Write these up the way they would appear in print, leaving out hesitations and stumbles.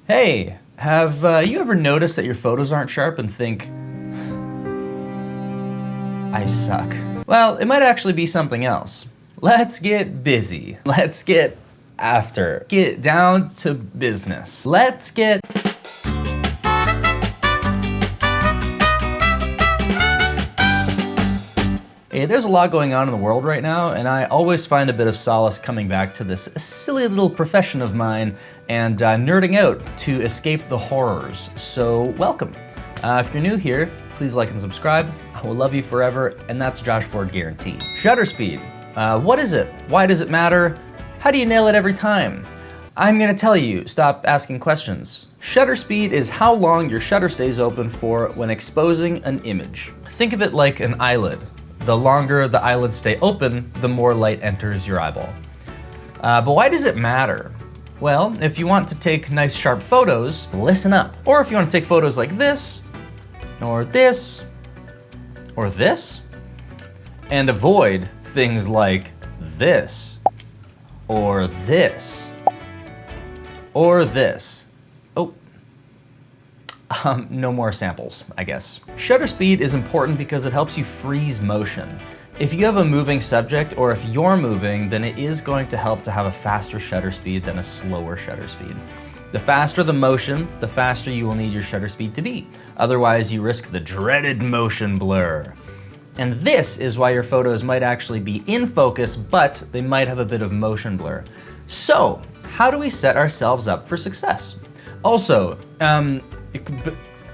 Hey, have you ever noticed that your photos aren't sharp and think, I suck? Well, it might actually be something else. Let's get busy. Let's get down to business. Let's get Hey, there's a lot going on in the world right now, and I always find a bit of solace coming back to this silly little profession of mine and nerding out to escape the horrors. So welcome. If you're new here, please like and subscribe. I will love you forever, and that's Joshford guaranteed. Shutter speed. What is it? Why does it matter? How do you nail it every time? I'm gonna tell you, stop asking questions. Shutter speed is how long your shutter stays open for when exposing an image. Think of it like an eyelid. The longer the eyelids stay open, the more light enters your eyeball. But why does it matter? Well, if you want to take nice sharp photos, listen up. Or if you want to take photos like this, or this, or this, and avoid things like this, or this, or this. No more samples, I guess. Shutter speed is important because it helps you freeze motion. If you have a moving subject, or if you're moving, then it is going to help to have a faster shutter speed than a slower shutter speed. The faster the motion, the faster you will need your shutter speed to be. Otherwise, you risk the dreaded motion blur. And this is why your photos might actually be in focus, but they might have a bit of motion blur. So, how do we set ourselves up for success? Also,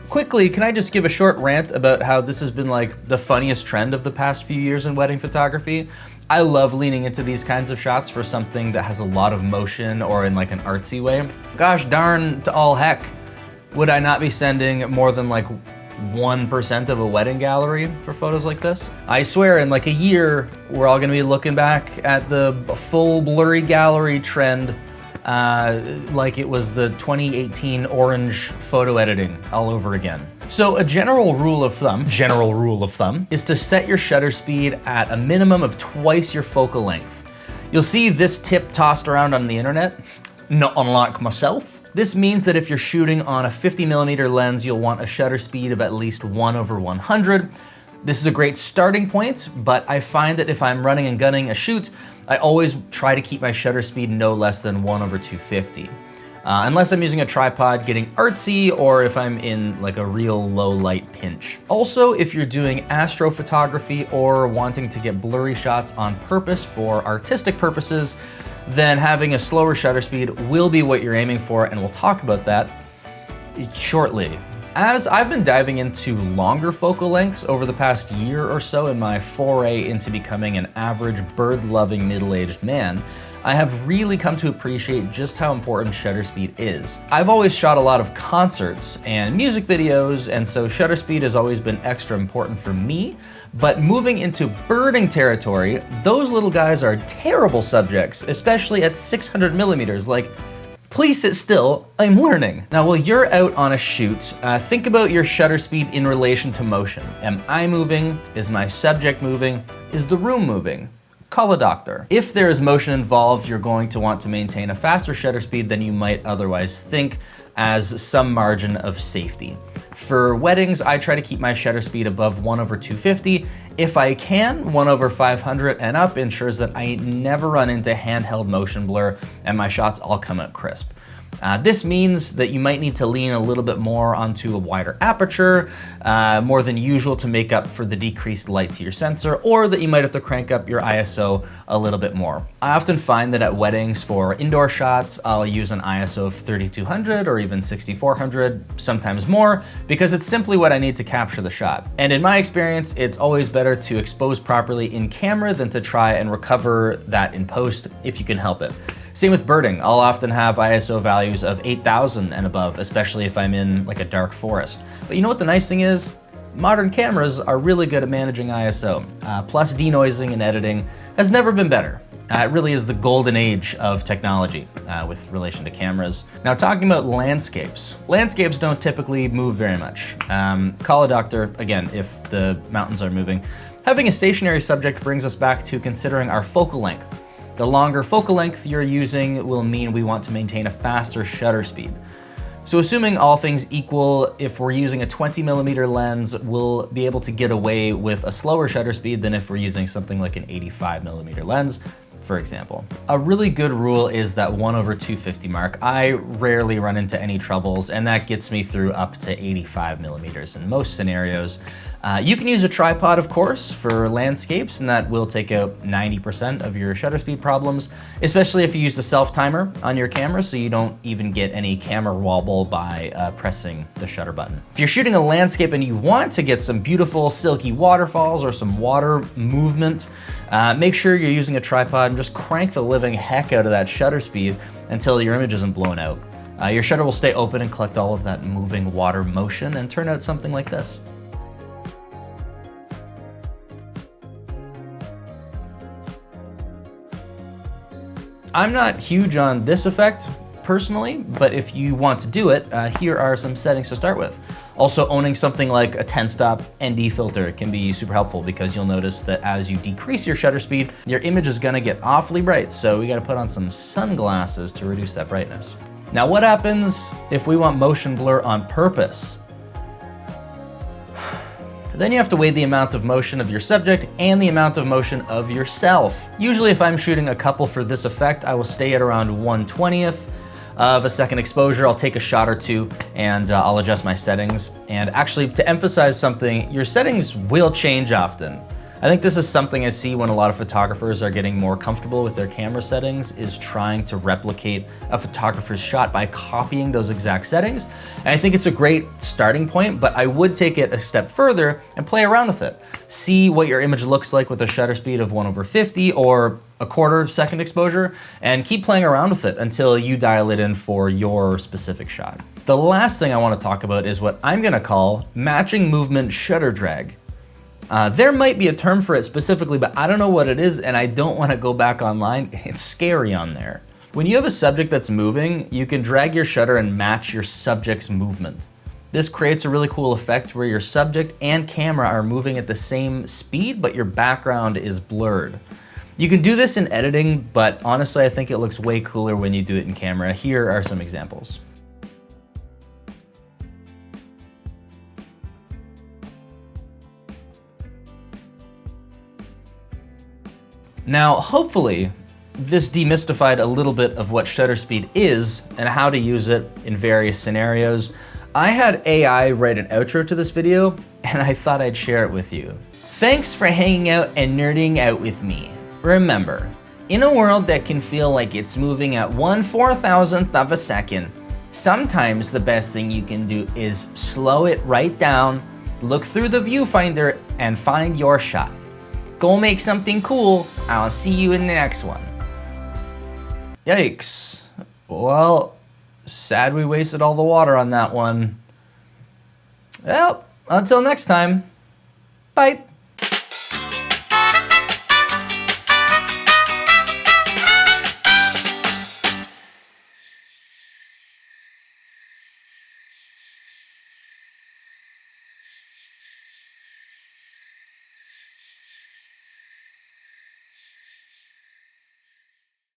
quickly, can I just give a short rant about how this has been like the funniest trend of the past few years in wedding photography? I love leaning into these kinds of shots for something that has a lot of motion or in like an artsy way. Gosh darn to all heck, would I not be sending more than like 1% of a wedding gallery for photos like this? I swear in like a year, we're all gonna be looking back at the full blurry gallery trend like it was the 2018 orange photo editing all over again. So a general rule of thumb is to set your shutter speed at a minimum of twice your focal length. You'll see this tip tossed around on the internet, not unlike myself. This means that if you're shooting on a 50mm lens, you'll want a shutter speed of at least 1/100. This is a great starting point, but I find that if I'm running and gunning a shoot, I always try to keep my shutter speed no less than 1/250. Unless I'm using a tripod getting artsy, or if I'm in like a real low light pinch. Also, if you're doing astrophotography or wanting to get blurry shots on purpose for artistic purposes, then having a slower shutter speed will be what you're aiming for, and we'll talk about that shortly. As I've been diving into longer focal lengths over the past year or so in my foray into becoming an average bird-loving middle-aged man, I have really come to appreciate just how important shutter speed is. I've always shot a lot of concerts and music videos, and so shutter speed has always been extra important for me, but moving into birding territory, those little guys are terrible subjects, especially at 600mm, like, please sit still, I'm learning. Now, while you're out on a shoot, think about your shutter speed in relation to motion. Am I moving? Is my subject moving? Is the room moving? Call a doctor. If there is motion involved, you're going to want to maintain a faster shutter speed than you might otherwise think, as some margin of safety. For weddings, I try to keep my shutter speed above 1/250. If I can, 1/500 and up ensures that I never run into handheld motion blur and my shots all come out crisp. This means that you might need to lean a little bit more onto a wider aperture, more than usual to make up for the decreased light to your sensor, or that you might have to crank up your ISO a little bit more. I often find that at weddings for indoor shots, I'll use an ISO of 3200 or even 6400, sometimes more, because it's simply what I need to capture the shot. And in my experience, it's always better to expose properly in camera than to try and recover that in post if you can help it. Same with birding. I'll often have ISO values of 8000 and above, especially if I'm in like a dark forest. But you know what the nice thing is? Modern cameras are really good at managing ISO. Plus denoising and editing has never been better. It really is the golden age of technology with relation to cameras. Now, talking about landscapes. Landscapes don't typically move very much. Call a doctor, again, if the mountains are moving. Having a stationary subject brings us back to considering our focal length. The longer focal length you're using will mean we want to maintain a faster shutter speed. So assuming all things equal, if we're using a 20mm lens, we'll be able to get away with a slower shutter speed than if we're using something like an 85mm lens, for example. A really good rule is that 1/250 mark. I rarely run into any troubles, and that gets me through up to 85mm in most scenarios. You can use a tripod, of course, for landscapes, and that will take out 90% of your shutter speed problems, especially if you use a self-timer on your camera so you don't even get any camera wobble by pressing the shutter button. If you're shooting a landscape and you want to get some beautiful silky waterfalls or some water movement, make sure you're using a tripod and just crank the living heck out of that shutter speed until your image isn't blown out. Your shutter will stay open and collect all of that moving water motion and turn out something like this. I'm not huge on this effect personally, but if you want to do it, here are some settings to start with. Also, owning something like a 10-stop ND filter can be super helpful because you'll notice that as you decrease your shutter speed, your image is gonna get awfully bright, so we gotta put on some sunglasses to reduce that brightness. Now, what happens if we want motion blur on purpose? Then you have to weigh the amount of motion of your subject and the amount of motion of yourself. Usually if I'm shooting a couple for this effect, I will stay at around 1/20th of a second exposure. I'll take a shot or two and I'll adjust my settings. And actually, to emphasize something, your settings will change often. I think this is something I see when a lot of photographers are getting more comfortable with their camera settings, is trying to replicate a photographer's shot by copying those exact settings. And I think it's a great starting point, but I would take it a step further and play around with it. See what your image looks like with a shutter speed of 1/50 or a 1/4 second exposure, and keep playing around with it until you dial it in for your specific shot. The last thing I want to talk about is what I'm gonna call matching movement shutter drag. There might be a term for it specifically, but I don't know what it is, and I don't want to go back online. It's scary on there. When you have a subject that's moving, you can drag your shutter and match your subject's movement. This creates a really cool effect where your subject and camera are moving at the same speed, but your background is blurred. You can do this in editing, but honestly, I think it looks way cooler when you do it in camera. Here are some examples. Now, hopefully, this demystified a little bit of what shutter speed is and how to use it in various scenarios. I had AI write an outro to this video, and I thought I'd share it with you. Thanks for hanging out and nerding out with me. Remember, in a world that can feel like it's moving at 1/4000th of a second, sometimes the best thing you can do is slow it right down, look through the viewfinder, and find your shot. Go make something cool. I'll see you in the next one. Yikes. Well, sad we wasted all the water on that one. Well, until next time, bye.